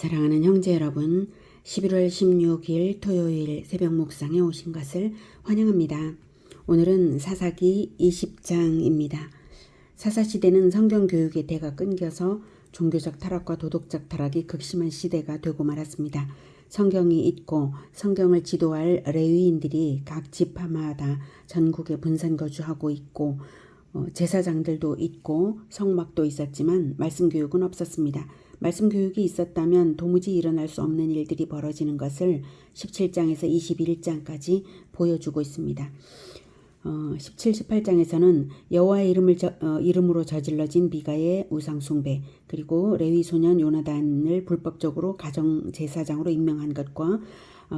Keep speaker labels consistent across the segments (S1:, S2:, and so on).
S1: 사랑하는 형제 여러분, 11월 16일 토요일 새벽 묵상에 오신 것을 환영합니다. 오늘은 사사기 20장입니다. 사사시대는 성경교육의 대가 끊겨서 종교적 타락과 도덕적 타락이 극심한 시대가 되고 말았습니다. 성경이 있고 성경을 지도할 레위인들이 각 지파마다 전국에 분산 거주하고 있고 제사장들도 있고 성막도 있었지만 말씀 교육은 없었습니다. 말씀 교육이 있었다면 도무지 일어날 수 없는 일들이 벌어지는 것을 17장에서 21장까지 보여주고 있습니다. 17, 18장에서는 여호와의 이름으로 저질러진 미가의 우상숭배, 그리고 레위 소년 요나단을 불법적으로 가정제사장으로 임명한 것과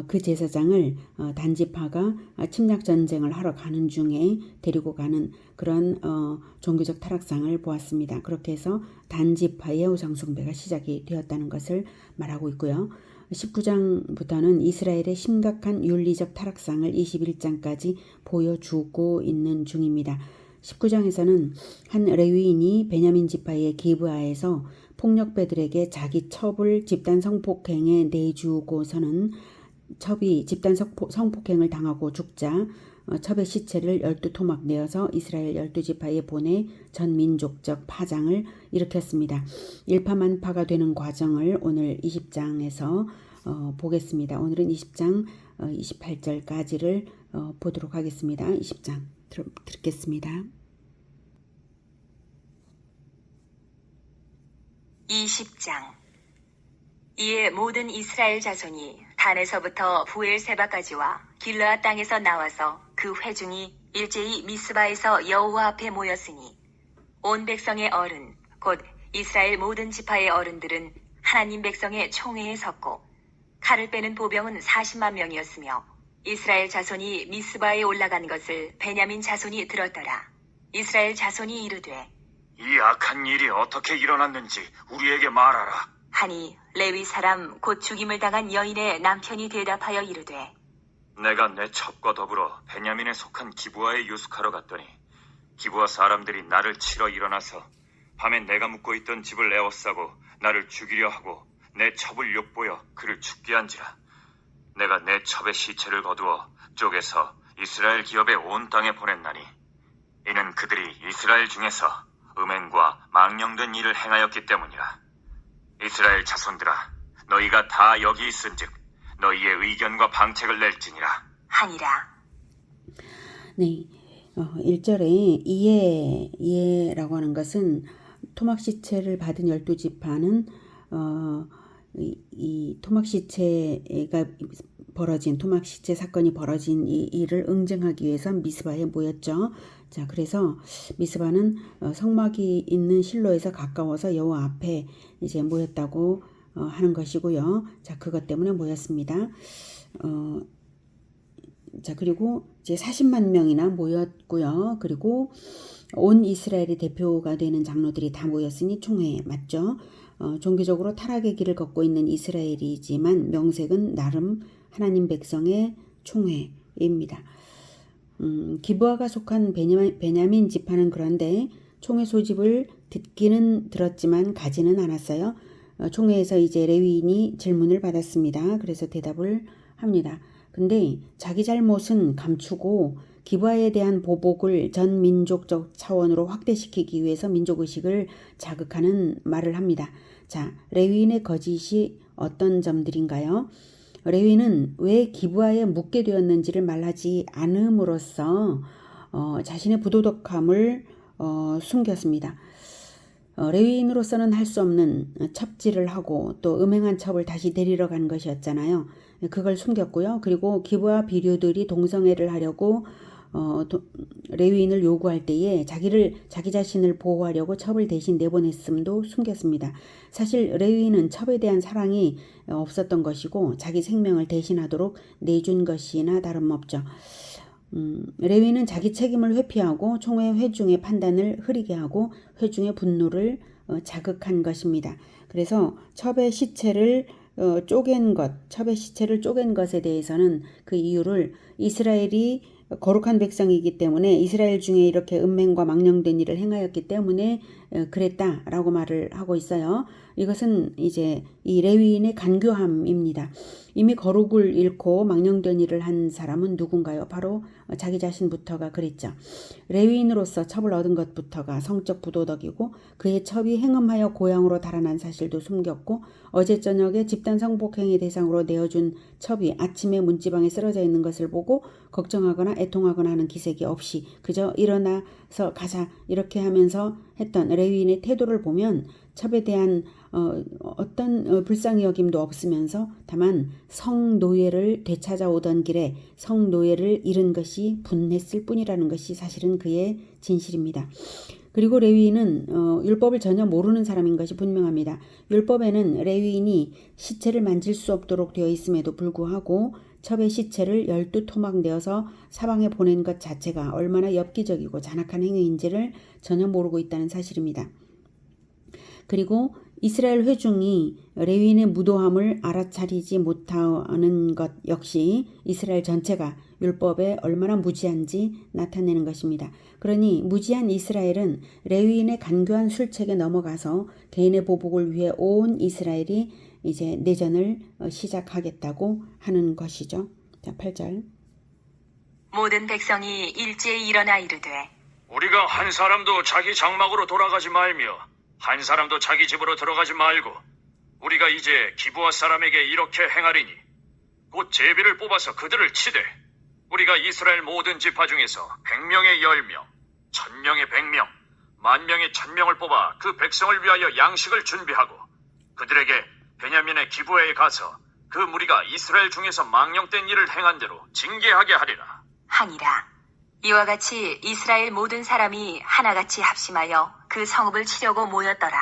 S1: 그 제사장을 단지파가 침략 전쟁을 하러 가는 중에 데리고 가는 그런 종교적 타락상을 보았습니다. 그렇게 해서 단지파의 우상숭배가 시작이 되었다는 것을 말하고 있고요. 19장부터는 이스라엘의 심각한 윤리적 타락상을 21장까지 보여주고 있는 중입니다. 19장에서는 한 레위인이 베냐민 지파의 기브아에서 폭력배들에게 자기 첩을 집단 성폭행에 내주고서는 첩이 집단 성폭행을 당하고 죽자 첩의 시체를 12토막 내어서 이스라엘 12지파에 보내 전 민족적 파장을 일으켰습니다. 일파만파가 되는 과정을 오늘 20장에서 보겠습니다. 오늘은 20장 28절까지를 보도록 하겠습니다. 20장 듣겠습니다.
S2: 20장. 이에 모든 이스라엘 자손이 단에서부터 부엘세바까지와 길르앗 땅에서 나와서 그 회중이 일제히 미스바에서 여호와 앞에 모였으니 온 백성의 어른 곧 이스라엘 모든 지파의 어른들은 하나님 백성의 총회에 섰고 칼을 빼는 보병은 40만 명이었으며 이스라엘 자손이 미스바에 올라간 것을 베냐민 자손이 들었더라. 이스라엘 자손이 이르되
S3: 이 악한 일이 어떻게 일어났는지 우리에게 말하라.
S2: 하니 레위 사람 곧 죽임을 당한 여인의 남편이 대답하여 이르되
S3: 내가 내 첩과 더불어 베냐민에 속한 기브아에 유숙하러 갔더니 기브아 사람들이 나를 치러 일어나서 밤에 내가 묵고 있던 집을 에워싸고 나를 죽이려 하고 내 첩을 욕보여 그를 죽게 한지라. 내가 내 첩의 시체를 거두어 쪼개서 이스라엘 기업의 온 땅에 보냈나니 이는 그들이 이스라엘 중에서 음행과 망령된 일을 행하였기 때문이라. 이스라엘 자손들아, 너희가 다 여기 있은즉 너희의 의견과 방책을 낼지니라
S2: 하니라.
S1: 네, 1절에 이해라고 하는 것은 토막시체를 받은 12지파는 이 토막시체가 벌어진 토막시체 사건이 벌어진 이 일을 응징하기 위해서 미스바에 모였죠. 자, 그래서 미스바는 성막이 있는 실로에서 가까워서 여호와 앞에 이제 모였다고 하는 것이고요. 자, 그것 때문에 모였습니다. 자, 그리고 이제 40만 명이나 모였고요. 그리고 온 이스라엘의 대표가 되는 장로들이 다 모였으니 총회 맞죠? 종교적으로 타락의 길을 걷고 있는 이스라엘이지만 명색은 나름 하나님 백성의 총회입니다. 기브아가 속한 베냐민 지파는 그런데 총회 소집을 듣기는 들었지만 가지는 않았어요. 총회에서 이제 레위인이 질문을 받았습니다. 그래서 대답을 합니다. 근데 자기 잘못은 감추고 기브아에 대한 보복을 전 민족적 차원으로 확대시키기 위해서 민족의식을 자극하는 말을 합니다. 자, 레위인의 거짓이 어떤 점들인가요? 레위인은 왜 기브아에 묻게 되었는지를 말하지 않음으로써 자신의 부도덕함을 숨겼습니다. 레위인으로서는 할 수 없는 첩질을 하고 또 음행한 첩을 다시 데리러 간 것이었잖아요. 그걸 숨겼고요. 그리고 기브아 비류들이 동성애를 하려고 레위인을 요구할 때에 자기 자신을 보호하려고 첩을 대신 내보냈음도 숨겼습니다. 사실 레위인은 첩에 대한 사랑이 없었던 것이고 자기 생명을 대신하도록 내준 것이나 다름없죠. 레위인은 자기 책임을 회피하고 총회 회중의 판단을 흐리게 하고 회중의 분노를 자극한 것입니다. 그래서 첩의 시체를 쪼갠 것에 대해서는 그 이유를 이스라엘이 거룩한 백성이기 때문에 이스라엘 중에 이렇게 음행과 망령된 일을 행하였기 때문에 그랬다라고 말을 하고 있어요. 이것은 이제 이 레위인의 간교함입니다. 이미 거룩을 잃고 망령된 일을 한 사람은 누군가요? 바로 자기 자신부터가 그랬죠. 레위인으로서 첩을 얻은 것부터가 성적 부도덕이고 그의 첩이 행음하여 고향으로 달아난 사실도 숨겼고 어제 저녁에 집단 성폭행의 대상으로 내어준 첩이 아침에 문지방에 쓰러져 있는 것을 보고 걱정하거나 애통하거나 하는 기색이 없이 그저 일어나서 가자 이렇게 하면서 했던 레위인의 태도를 보면 첩에 대한 어떤 불쌍히 여김도 없으면서 다만 성노예를 되찾아오던 길에 성노예를 잃은 것이 분했을 뿐이라는 것이 사실은 그의 진실입니다. 그리고 레위인은 율법을 전혀 모르는 사람인 것이 분명합니다. 율법에는 레위인이 시체를 만질 수 없도록 되어 있음에도 불구하고 첩의 시체를 12토막 내어서 사방에 보낸 것 자체가 얼마나 엽기적이고 잔악한 행위인지를 전혀 모르고 있다는 사실입니다. 그리고 이스라엘 회중이 레위인의 무도함을 알아차리지 못하는 것 역시 이스라엘 전체가 율법에 얼마나 무지한지 나타내는 것입니다. 그러니 무지한 이스라엘은 레위인의 간교한 술책에 넘어가서 개인의 보복을 위해 온 이스라엘이 이제 내전을 시작하겠다고 하는 것이죠. 자, 8절.
S2: 모든 백성이 일제히 일어나 이르되
S3: 우리가 한 사람도 자기 장막으로 돌아가지 말며 한 사람도 자기 집으로 들어가지 말고 우리가 이제 기브아 사람에게 이렇게 행하리니 곧 제비를 뽑아서 그들을 치되 우리가 이스라엘 모든 지파 중에서 100명의 10명, 1000명의 100명, 10,000명의 1000명을 뽑아 그 백성을 위하여 양식을 준비하고 그들에게 베냐민의 기브아에 가서 그 무리가 이스라엘 중에서 망령된 일을 행한 대로 징계하게 하리라.
S2: 하니라. 이와 같이 이스라엘 모든 사람이 하나같이 합심하여 그 성읍을 치려고 모였더라.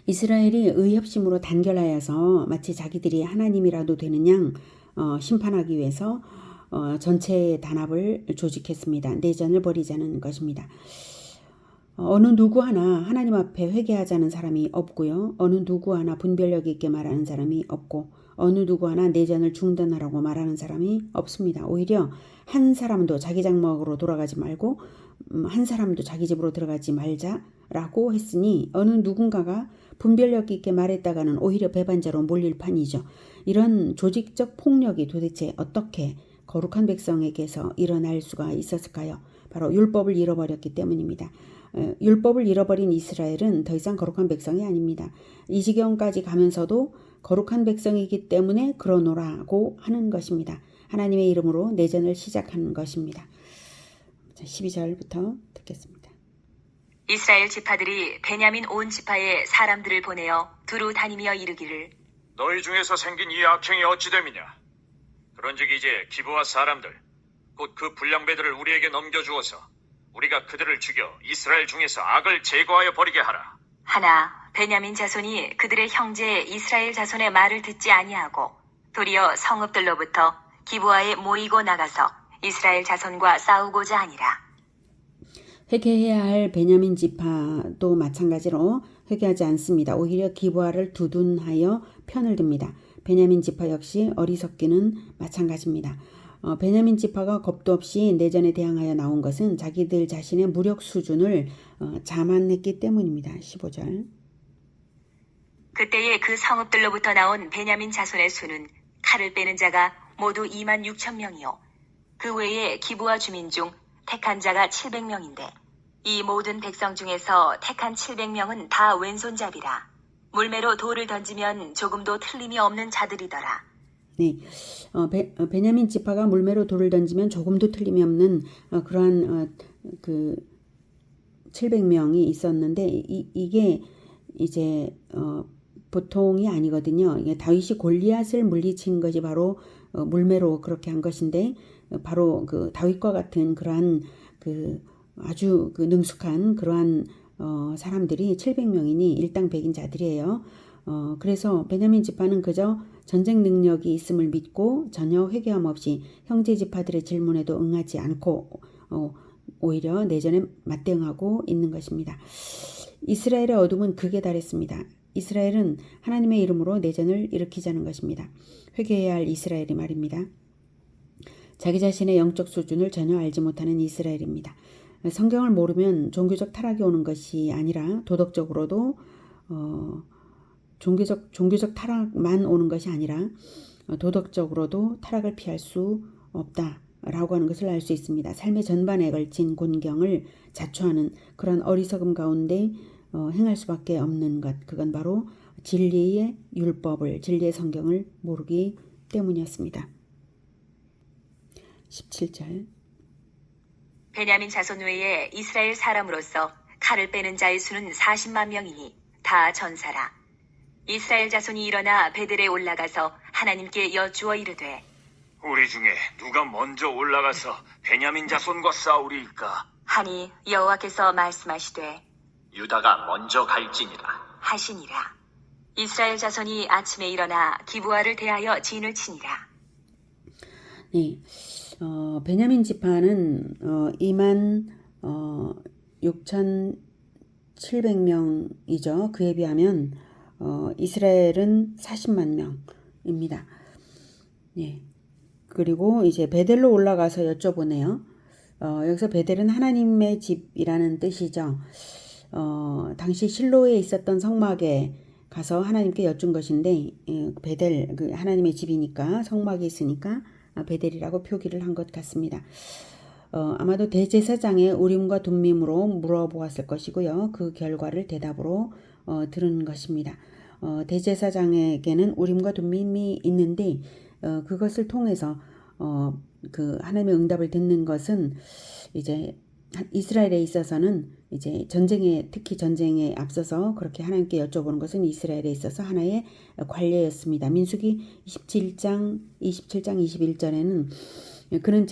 S1: 이스라엘이 의협심으로 단결하여서 마치 자기들이 하나님이라도 되는 양 심판하기 위해서 전체 단합을 조직했습니다. 내전을 벌이자는 것입니다. 어느 누구 하나 하나님 앞에 회개하자는 사람이 없고요. 어느 누구 하나 분별력 있게 말하는 사람이 없고 어느 누구 하나 내전을 중단하라고 말하는 사람이 없습니다. 오히려 한 사람도 자기 장막으로 돌아가지 말고 한 사람도 자기 집으로 들어가지 말자라고 했으니 어느 누군가가 분별력 있게 말했다가는 오히려 배반자로 몰릴 판이죠. 이런 조직적 폭력이 도대체 어떻게 거룩한 백성에게서 일어날 수가 있었을까요? 바로 율법을 잃어버렸기 때문입니다. 율법을 잃어버린 이스라엘은 더 이상 거룩한 백성이 아닙니다. 이 지경까지 가면서도 거룩한 백성이기 때문에 그러노라고 하는 것입니다. 하나님의 이름으로 내전을 시작하는 것입니다. 12절부터 듣겠습니다.
S2: 이스라엘 지파들이 베냐민 온 지파에 사람들을 보내어 두루 다니며 이르기를
S3: 너희 중에서 생긴 이 악행이 어찌 됨이냐? 그런즉 이제 기브아 사람들 곧 그 불량배들을 우리에게 넘겨주어서 우리가 그들을 죽여 이스라엘 중에서 악을 제거하여 버리게 하라.
S2: 하나 베냐민 자손이 그들의 형제 이스라엘 자손의 말을 듣지 아니하고 도리어 성읍들로부터 기브아에 모이고 나가서 이스라엘 자손과 싸우고자 하니라.
S1: 회개해야 할 베냐민 지파도 마찬가지로 회개하지 않습니다. 오히려 기브아를 두둔하여 편을 듭니다. 베냐민 지파 역시 어리석기는 마찬가지입니다. 베냐민 지파가 겁도 없이 내전에 대항하여 나온 것은 자기들 자신의 무력 수준을 자만했기 때문입니다. 15절.
S2: 그때에 그 성읍들로부터 나온 베냐민 자손의 수는 칼을 빼는 자가 모두 26,000명이요. 그 외에 기브아 주민 중 택한 자가 700명인데 이 모든 백성 중에서 택한 700명은 다 왼손잡이라. 물매로 돌을 던지면 조금도 틀림이 없는 자들이더라.
S1: 네, 베냐민 지파가 물매로 돌을 던지면 조금도 틀림이 없는 그러한 그 700명이 있었는데 이게 이제 보통이 아니거든요. 이게 다윗이 골리앗을 물리친 것이 바로 물매로 그렇게 한 것인데 바로 그 다윗과 같은 그러한 그 아주 그 능숙한 그러한 사람들이 700명이니 일당백인 자들이에요. 그래서 베냐민 지파는 그저 전쟁 능력이 있음을 믿고 전혀 회개함 없이 형제 지파들의 질문에도 응하지 않고 오히려 내전에 맞대응하고 있는 것입니다. 이스라엘의 어둠은 극에 달했습니다. 이스라엘은 하나님의 이름으로 내전을 일으키자는 것입니다. 회개해야 할 이스라엘이 말입니다. 자기 자신의 영적 수준을 전혀 알지 못하는 이스라엘입니다. 성경을 모르면 종교적 타락이 오는 것이 아니라 도덕적으로도 종교적 타락만 오는 것이 아니라 도덕적으로도 타락을 피할 수 없다라고 하는 것을 알 수 있습니다. 삶의 전반에 걸친 곤경을 자초하는 그런 어리석음 가운데 행할 수밖에 없는 것, 그건 바로 진리의 율법을, 진리의 성경을 모르기 때문이었습니다. 17절.
S2: 베냐민 자손 외에 이스라엘 사람으로서 칼을 빼는 자의 수는 40만 명이니 다 전사라. 이스라엘 자손이 일어나 베델에 올라가서 하나님께 여쭈어 이르되
S3: 우리 중에 누가 먼저 올라가서 베냐민 자손과 싸우리이까?
S2: 하니 여호와께서 말씀하시되
S4: 유다가 먼저 갈지니라.
S2: 하시니라. 이스라엘 자손이 아침에 일어나 기브아를 대하여 진을 치니라.
S1: 네, 베냐민 지파는 2만 6,700명이죠. 그에 비하면 이스라엘은 40만 명입니다. 네. 그리고 이제 베델로 올라가서 여쭤보네요. 여기서 베델은 하나님의 집이라는 뜻이죠. 당시 실로에 있었던 성막에 가서 하나님께 여쭌 것인데 베델, 그 하나님의 집이니까 성막이 있으니까 베델이라고 표기를 한 것 같습니다. 아마도 대제사장의 우림과 둠밈으로 물어보았을 것이고요. 그 결과를 대답으로 들은 것입니다. 대제사장에게는 우림과 둠밈이 있는데 그것을 통해서 그 하나님의 응답을 듣는 것은 이제 이스라엘에 있어서는 이제 특히 전쟁에 앞서서 그렇게 하나님께 여쭤보는 것은 이스라엘에 있어서 하나의 관례였습니다. 민수기 27장 21절에는 그는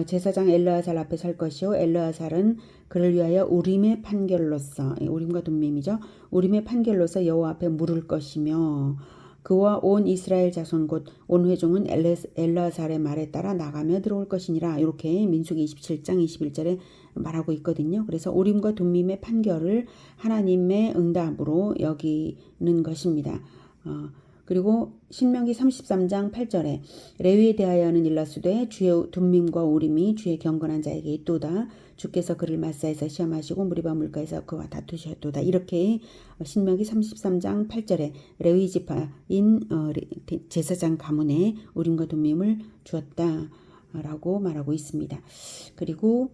S1: 제사장 엘르아살 앞에 설 것이요 엘르아살은 그를 위하여 우림의 판결로서, 우림과 둠밈이죠. 우림의 판결로서 여호와 앞에 물을 것이며 그와 온 이스라엘 자손 곧 온 회중은 엘르아살의 말에 따라 나가며 들어올 것이니라. 이렇게 민수기 27장 21절에 말하고 있거든요. 그래서 우림과 둠밈의 판결을 하나님의 응답으로 여기는 것입니다. 그리고 신명기 33장 8절에 레위에 대하여는 일러스되 주의 둠밈과 우림이 주의 경건한 자에게 있도다. 주께서 그를 마사에서 시험하시고 무리바 물가에서 그와 다투셨도다. 이렇게 신명기 33장 8절에 레위 지파인 제사장 가문에 우림과 둠밈을 주었다라고 말하고 있습니다. 그리고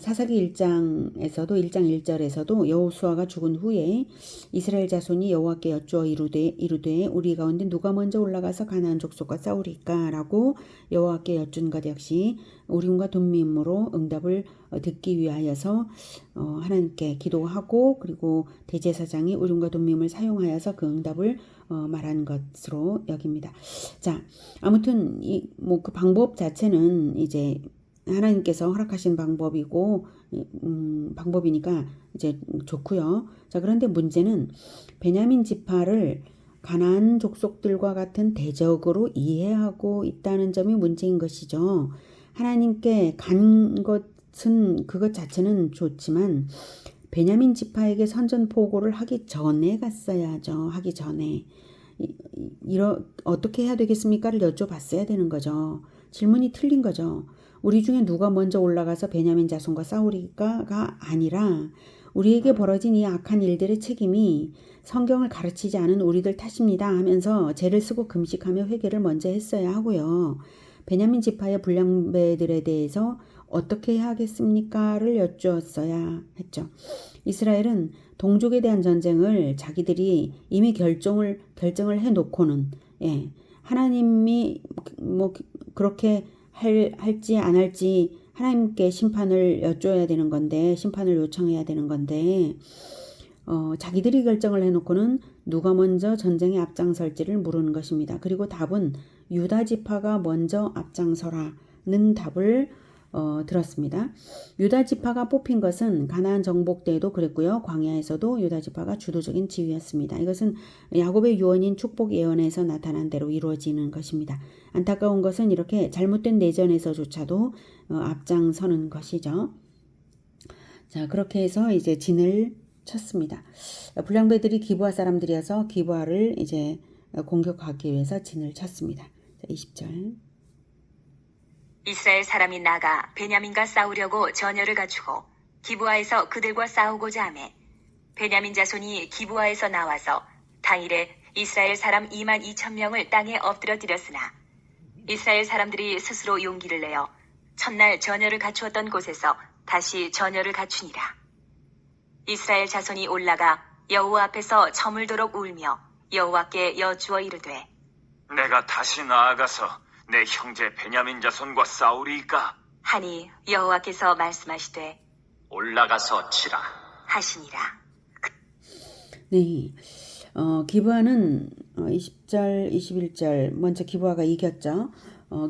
S1: 사사기 1장에서도 1장 1절에서도 여호수아가 죽은 후에 이스라엘 자손이 여호와께 여쭈어 이르되 우리 가운데 누가 먼저 올라가서 가나안 족속과 싸우리까 라고 여호와께 여쭌 것 역시 우림과 둠밈으로 응답을 듣기 위하여서 하나님께 기도하고 그리고 대제사장이 우림과 둠밈을 사용하여서 그 응답을 말한 것으로 여깁니다. 자, 아무튼 그 방법 자체는 이제 하나님께서 허락하신 방법이고 방법이니까 이제 좋고요. 자, 그런데 문제는 베냐민 지파를 가나안 족속들과 같은 대적으로 이해하고 있다는 점이 문제인 것이죠. 하나님께 간 것은 그것 자체는 좋지만 베냐민 지파에게 선전포고를 하기 전에 갔어야죠. 하기 전에 어떻게 해야 되겠습니까를 여쭤봤어야 되는 거죠. 질문이 틀린 거죠. 우리 중에 누가 먼저 올라가서 베냐민 자손과 싸우리까가 아니라 우리에게 벌어진 이 악한 일들의 책임이 성경을 가르치지 않은 우리들 탓입니다 하면서 죄를 쓰고 금식하며 회개를 먼저 했어야 하고요. 베냐민 지파의 불량배들에 대해서 어떻게 해야 하겠습니까를 여쭈었어야 했죠. 이스라엘은 동족에 대한 전쟁을 자기들이 이미 결정을 해놓고는 하나님이 그렇게 할지 안 할지 하나님께 심판을 여쭤야 되는 건데 심판을 요청해야 되는 건데 자기들이 결정을 해놓고는 누가 먼저 전쟁에 앞장설지를 물은 것입니다. 그리고 답은 유다 지파가 먼저 앞장서라는 답을 들었습니다. 유다 지파가 뽑힌 것은 가나안 정복 때에도 그랬고요. 광야에서도 유다 지파가 주도적인 지위였습니다. 이것은 야곱의 유언인 축복 예언에서 나타난 대로 이루어지는 것입니다. 안타까운 것은 이렇게 잘못된 내전에서조차도 앞장서는 것이죠. 자, 그렇게 해서 이제 진을 쳤습니다. 불량배들이 기브아 사람들이어서 기브아를 이제 공격하기 위해서 진을 쳤습니다. 자, 20절.
S2: 이스라엘 사람이 나가 베냐민과 싸우려고 전열을 갖추고 기브아에서 그들과 싸우고자 하매 베냐민 자손이 기브아에서 나와서 당일에 이스라엘 사람 2만 2천 명을 땅에 엎드려뜨렸으나 이스라엘 사람들이 스스로 용기를 내어 첫날 전열을 갖추었던 곳에서 다시 전열을 갖추니라. 이스라엘 자손이 올라가 여호와 앞에서 저물도록 울며 여호와께 여쭈어 이르되
S3: 내가 다시 나아가서 내 형제 베냐민 자손과 싸우리이까?
S2: 하니 여호와께서 말씀하시되
S4: 올라가서 치라.
S2: 하시니라.
S1: 네. 기브아는 20절, 21절 먼저 기브아가 이겼죠.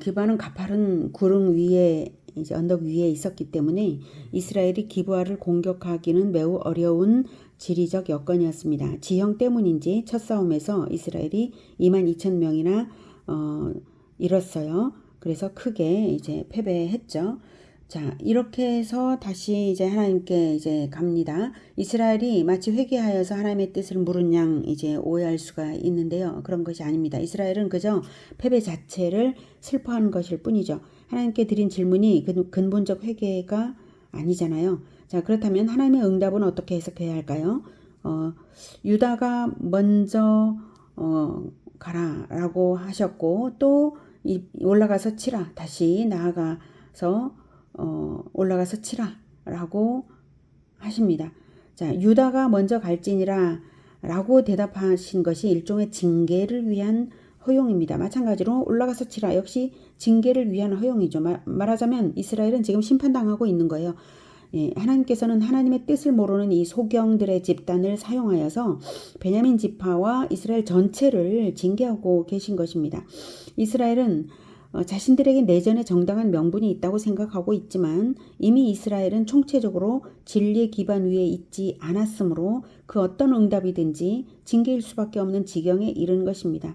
S1: 기브아는 가파른 구름 위에 이제 언덕 위에 있었기 때문에 이스라엘이 기브아를 공격하기는 매우 어려운 지리적 여건이었습니다. 지형 때문인지 첫 싸움에서 이스라엘이 2만 2천 명이나 잃었어요. 그래서 크게 이제 패배했죠. 자, 이렇게 해서 다시 이제 하나님께 이제 갑니다. 이스라엘이 마치 회개하여서 하나님의 뜻을 물은 양 이제 오해할 수가 있는데요. 그런 것이 아닙니다. 이스라엘은 그저 패배 자체를 슬퍼하는 것일 뿐이죠. 하나님께 드린 질문이 근본적 회개가 아니잖아요. 자, 그렇다면 하나님의 응답은 어떻게 해석해야 할까요? 유다가 먼저 가라라고 하셨고 또 올라가서 치라. 다시 나아가서 올라가서 치라라고 하십니다. 자, 유다가 먼저 갈지니라 라고 대답하신 것이 일종의 징계를 위한 허용입니다. 마찬가지로 올라가서 치라 역시 징계를 위한 허용이죠. 말하자면 이스라엘은 지금 심판당하고 있는 거예요. 예, 하나님께서는 하나님의 뜻을 모르는 이 소경들의 집단을 사용하여서 베냐민 지파와 이스라엘 전체를 징계하고 계신 것입니다. 이스라엘은 자신들에게 내전에 정당한 명분이 있다고 생각하고 있지만 이미 이스라엘은 총체적으로 진리의 기반 위에 있지 않았으므로 그 어떤 응답이든지 징계일 수밖에 없는 지경에 이른 것입니다.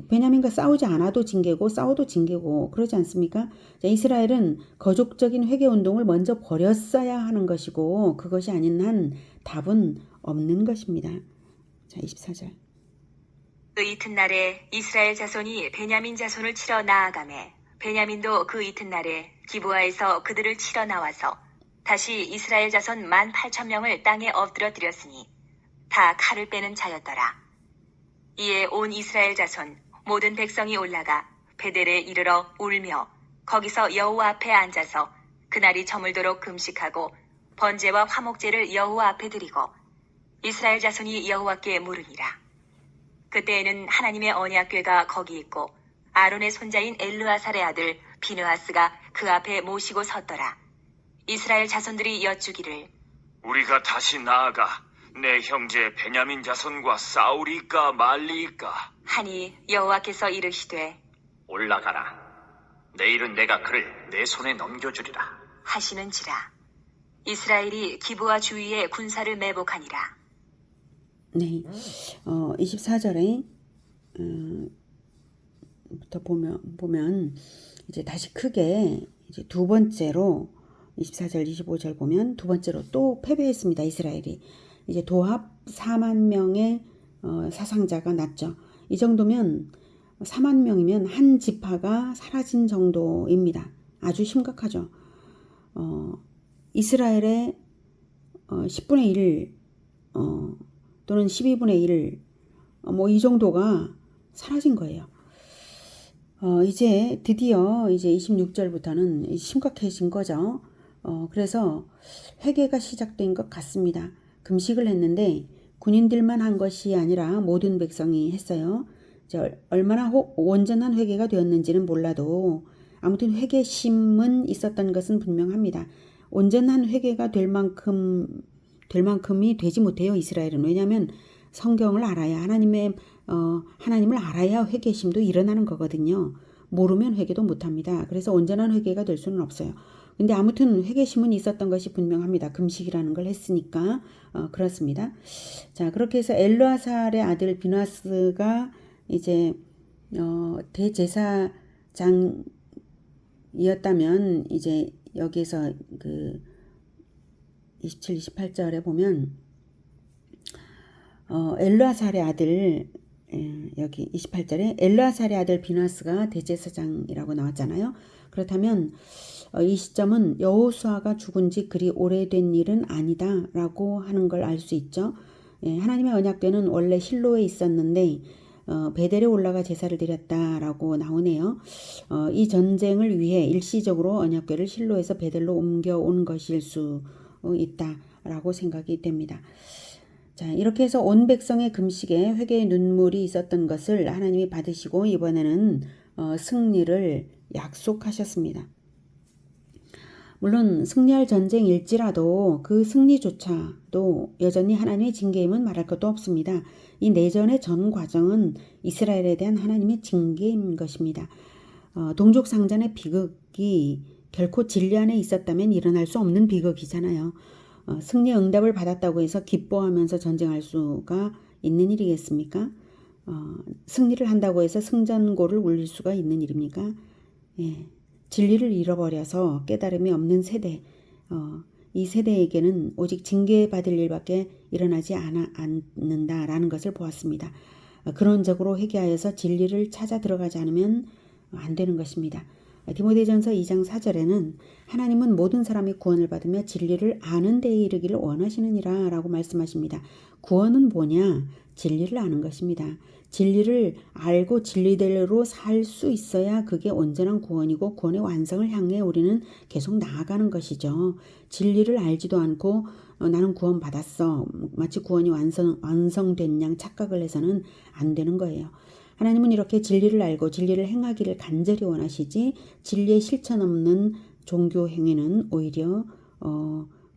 S1: 베냐민과 싸우지 않아도 징계고 싸워도 징계고 그러지 않습니까? 자, 이스라엘은 거족적인 회개운동을 먼저 벌였어야 하는 것이고 그것이 아닌 한 답은 없는 것입니다. 자, 24절.
S2: 그 이튿날에 이스라엘 자손이 베냐민 자손을 치러 나아가매 베냐민도 그 이튿날에 기브아에서 그들을 치러 나와서 다시 이스라엘 자손 18,000명을 땅에 엎드려뜨렸으니 다 칼을 빼는 자였더라. 이에 온 이스라엘 자손 모든 백성이 올라가 베델에 이르러 울며 거기서 여호와 앞에 앉아서 그날이 저물도록 금식하고 번제와 화목제를 여호와 앞에 드리고 이스라엘 자손이 여호와께 물으니라. 그때에는 하나님의 언약궤가 거기 있고 아론의 손자인 엘르아살의 아들 비느하스가 그 앞에 모시고 섰더라. 이스라엘 자손들이 여쭈기를
S3: 우리가 다시 나아가 내 형제 베냐민 자손과 싸우리이까 말리이까?
S2: 하니 여호와께서 이르시되
S4: 올라가라. 내일은 내가 그를 내 손에 넘겨주리라.
S2: 하시는지라. 이스라엘이 기브아 주위에 군사를 매복하니라.
S1: 네, 24절에 부터 보면 이제 다시 크게 이제 두 번째로 24절 25절 보면 두 번째로 또 패배했습니다. 이스라엘이 이제 도합 4만 명의 사상자가 났죠. 이 정도면 4만 명이면 한 지파가 사라진 정도입니다. 아주 심각하죠. 이스라엘의 10분의 1 또는 12분의 1 이 정도가 사라진 거예요. 이제 드디어 이제 26절부터는 심각해진 거죠. 그래서 회개가 시작된 것 같습니다. 금식을 했는데 군인들만 한 것이 아니라 모든 백성이 했어요. 얼마나 온전한 회개가 되었는지는 몰라도 아무튼 회개심은 있었던 것은 분명합니다. 온전한 회개가 될 만큼이 되지 못해요. 이스라엘은. 왜냐하면 성경을 알아야 하나님을 알아야 회개심도 일어나는 거거든요. 모르면 회개도 못합니다. 그래서 온전한 회개가 될 수는 없어요. 근데 아무튼 회개심은 있었던 것이 분명합니다. 금식이라는 걸 했으니까 그렇습니다. 자, 그렇게 해서 엘르아살의 아들 비느하스가 이제 대제사장이었다면 이제 여기에서 그 27, 28절에 보면 엘르아살의 아들 여기 28절에 엘르아살의 아들 비나스가 대제사장이라고 나왔잖아요. 그렇다면 이 시점은 여호수아가 죽은 지 그리 오래된 일은 아니다라고 하는 걸 알 수 있죠. 하나님의 언약궤는 원래 실로에 있었는데 베델에 올라가 제사를 드렸다라고 나오네요. 이 전쟁을 위해 일시적으로 언약궤를 실로에서 베델로 옮겨온 것일 수 있다라고 생각이 됩니다. 자, 이렇게 해서 온 백성의 금식에 회개의 눈물이 있었던 것을 하나님이 받으시고 이번에는 승리를 약속하셨습니다. 물론 승리할 전쟁일지라도 그 승리조차도 여전히 하나님의 징계임은 말할 것도 없습니다. 이 내전의 전 과정은 이스라엘에 대한 하나님의 징계인 것입니다. 동족상잔의 비극이 결코 진리 안에 있었다면 일어날 수 없는 비극이잖아요. 승리의 응답을 받았다고 해서 기뻐하면서 전쟁할 수가 있는 일이겠습니까? 승리를 한다고 해서 승전고를 울릴 수가 있는 일입니까? 예. 진리를 잃어버려서 깨달음이 없는 세대, 이 세대에게는 오직 징계받을 일밖에 일어나지 않는다라는 것을 보았습니다. 근원적으로 회개하여서 진리를 찾아 들어가지 않으면 안 되는 것입니다. 디모데전서 2장 4절에는 하나님은 모든 사람이 구원을 받으며 진리를 아는 데에 이르기를 원하시느니라 라고 말씀하십니다. 구원은 뭐냐? 진리를 아는 것입니다. 진리를 알고 진리대로 살 수 있어야 그게 온전한 구원이고 구원의 완성을 향해 우리는 계속 나아가는 것이죠. 진리를 알지도 않고 나는 구원 받았어. 마치 구원이 완성된 양 착각을 해서는 안 되는 거예요. 하나님은 이렇게 진리를 알고 진리를 행하기를 간절히 원하시지 진리의 실천 없는 종교 행위는 오히려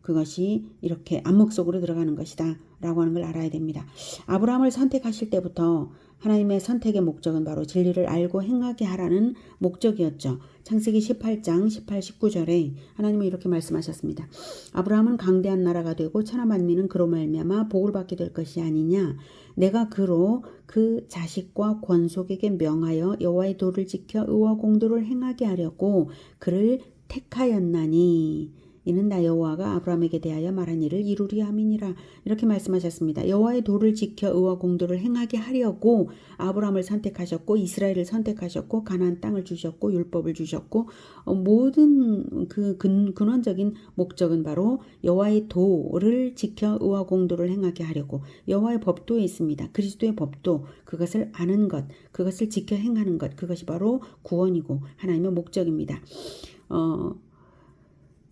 S1: 그것이 이렇게 안목 속으로 들어가는 것이다 라고 하는 걸 알아야 됩니다. 아브라함을 선택하실 때부터 하나님의 선택의 목적은 바로 진리를 알고 행하게 하라는 목적이었죠. 창세기 18장 18, 19절에 하나님은 이렇게 말씀하셨습니다. 아브라함은 강대한 나라가 되고 천하 만민은 그로 말미암아 복을 받게 될 것이 아니냐. 내가 그로 그 자식과 권속에게 명하여 여호와의 도를 지켜 의와 공도를 행하게 하려고 그를 택하였나니 이는 나 여호와가 아브라함에게 대하여 말한 일을 이루리라 함이니라. 이렇게 말씀하셨습니다. 여호와의 도를 지켜 의와 공도를 행하게 하려고 아브라함을 선택하셨고 이스라엘을 선택하셨고 가나안 땅을 주셨고 율법을 주셨고 모든 그 근원적인 목적은 바로 여호와의 도를 지켜 의와 공도를 행하게 하려고 여호와의 법도에 있습니다. 그리스도의 법도 그것을 아는 것, 그것을 지켜 행하는 것, 그것이 바로 구원이고 하나님의 목적입니다.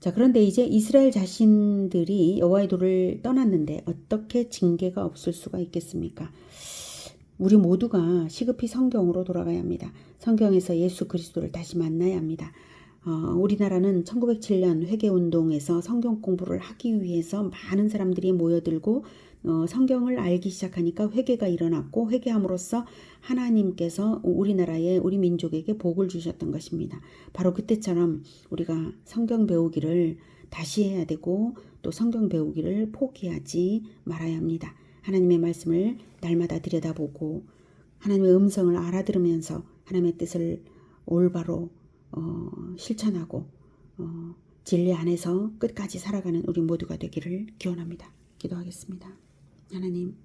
S1: 자, 그런데 이제 이스라엘 자신들이 여호와의 도를 떠났는데 어떻게 징계가 없을 수가 있겠습니까? 우리 모두가 시급히 성경으로 돌아가야 합니다. 성경에서 예수 그리스도를 다시 만나야 합니다. 우리나라는 1907년 회개운동에서 성경 공부를 하기 위해서 많은 사람들이 모여들고 성경을 알기 시작하니까 회개가 일어났고 회개함으로써 하나님께서 우리나라에 우리 민족에게 복을 주셨던 것입니다. 바로 그때처럼 우리가 성경 배우기를 다시 해야 되고 또 성경 배우기를 포기하지 말아야 합니다. 하나님의 말씀을 날마다 들여다보고 하나님의 음성을 알아들으면서 하나님의 뜻을 올바로 실천하고 진리 안에서 끝까지 살아가는 우리 모두가 되기를 기원합니다. 기도하겠습니다. 하나님,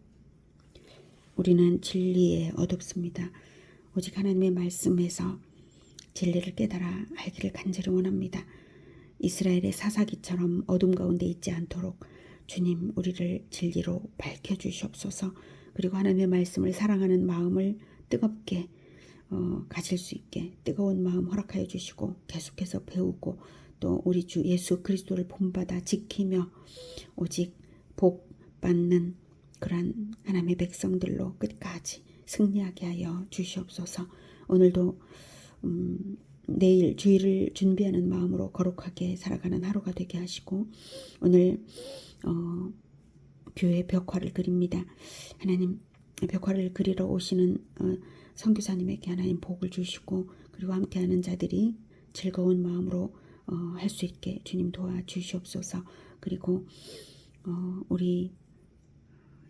S1: 우리는 진리에 어둡습니다. 오직 하나님의 말씀에서 진리를 깨달아 알기를 간절히 원합니다. 이스라엘의 사사기처럼 어둠 가운데 있지 않도록 주님 우리를 진리로 밝혀주시옵소서. 그리고 하나님의 말씀을 사랑하는 마음을 뜨겁게 가질 수 있게 뜨거운 마음 허락하여 주시고 계속해서 배우고 또 우리 주 예수 그리스도를 본받아 지키며 오직 복 받는 그러한 하나님의 백성들로 끝까지 승리하게 하여 주시옵소서. 오늘도 내일 주일을 준비하는 마음으로 거룩하게 살아가는 하루가 되게 하시고 오늘 교회 벽화를 그립니다. 하나님 벽화를 그리러 오시는 선교사님에게 하나님 복을 주시고 그리고 함께하는 자들이 즐거운 마음으로 할 수 있게 주님 도와주시옵소서. 그리고 우리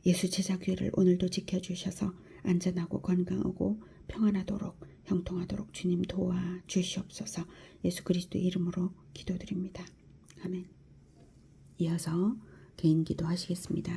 S1: 예수 제자교회를 오늘도 지켜주셔서 안전하고 건강하고 평안하도록 형통하도록 주님 도와주시옵소서. 예수 그리스도의 이름으로 기도드립니다. 아멘. 이어서 개인 기도 하시겠습니다.